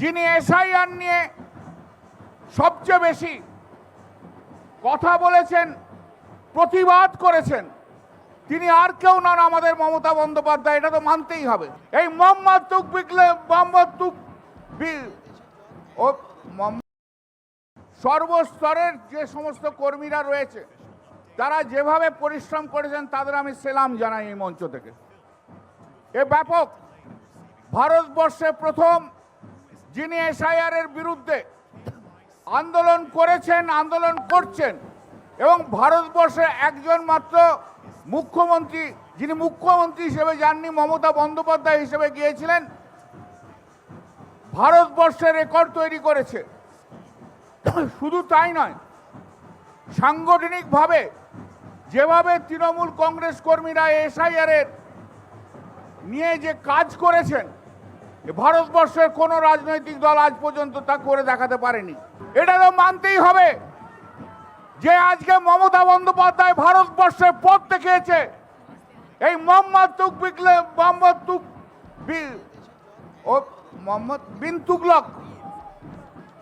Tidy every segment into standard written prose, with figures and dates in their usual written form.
যিনি এসআইআর নিয়ে সবচেয়ে বেশি কথা বলেছেন, প্রতিবাদ করেছেন, তিনি আর কেউ নন, আমাদের মমতা বন্দ্যোপাধ্যায়। এটা তো মানতেই হবে। এই মোহাম্মদ সর্বস্তরের যে সমস্ত কর্মীরা রয়েছে, তারা যেভাবে পরিশ্রম করেছেন তাদের আমি সেলাম জানাই এই মঞ্চ থেকে। এ ব্যাপক, ভারতবর্ষে প্রথম যিনি এসআইআর এর বিরুদ্ধে আন্দোলন করেছেন, আন্দোলন করছেন, এবং ভারতবর্ষে একজন মাত্র মুখ্যমন্ত্রী, যিনি মুখ্যমন্ত্রী হিসেবে যাননি, মমতা বন্দ্যোপাধ্যায় হিসেবে গিয়েছিলেন, ভারতবর্ষের রেকর্ড তৈরি করেছে। শুধু তাই নয়, সাংগঠনিকভাবে যেভাবে তৃণমূল কংগ্রেস কর্মীরা এসআইআর এর নিয়ে যে কাজ করেছেন, ভারতবর্ষের কোনো রাজনৈতিক দল আজ পর্যন্ত তা করে দেখাতে পারেনি। এটা তো মানতেই হবে যে আজকে মমতা বন্দ্যোপাধ্যায় ভারতবর্ষের পথ দেখিয়েছে। এই মোহাম্মদ বিন তুগলক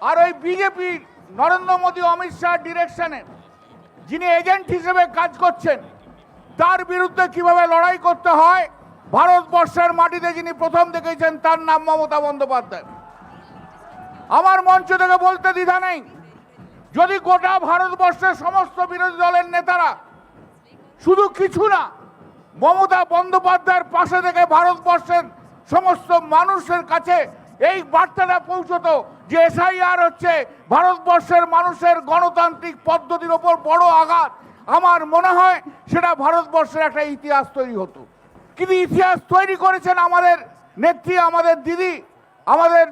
আর ওই বিজেপি নরেন্দ্র মোদী অমিত শাহ ডিরেকশনে যিনি এজেন্ট হিসেবে কাজ করছেন, তার বিরুদ্ধে কিভাবে লড়াই করতে হয় ভারতবর্ষের মাটিতে যিনি প্রথম দেখেছেন, তার নাম মমতা বন্দ্যোপাধ্যায়। আমার মঞ্চ থেকে বলতে দ্বিধা নেই, যদি গোটা ভারতবর্ষের সমস্ত বিরোধী দলের নেতারা শুধু কিছু না, মমতা বন্দ্যোপাধ্যায়ের পাশে থেকে ভারতবর্ষের সমস্ত মানুষের কাছে এই বার্তাটা পৌঁছতো যে এসআইআর হচ্ছে ভারতবর্ষের মানুষের গণতান্ত্রিক পদ্ধতির ওপর বড় আঘাত, আমার মনে হয় সেটা ভারতবর্ষের একটা ইতিহাস তৈরি হতো। কিন্তু ইতিহাস তৈরি করেছেন আমাদের নেত্রী, আমাদের দিদি, আমাদের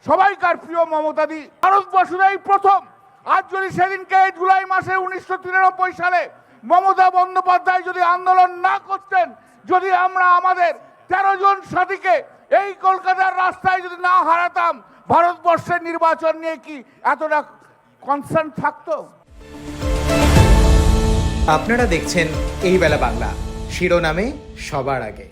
সবাইকার প্রিয় মমতাদি। ভারতবর্ষের প্রথম, আজ যদি সেদিনকে জুলাই মাসে 1993 সালে মমতা বন্দ্যোপাধ্যায় যদি আন্দোলন না করতেন, যদি আমরা আমাদের 13 জন সাথীকে এই কলকাতার রাস্তায় যদি না হারাতাম, ভারতবর্ষের নির্বাচন নিয়ে কি এতটা কনসার্ন থাকতো? আপনারা দেখছেন এই বেলা বাংলা, শিরোনামে সবার আগে।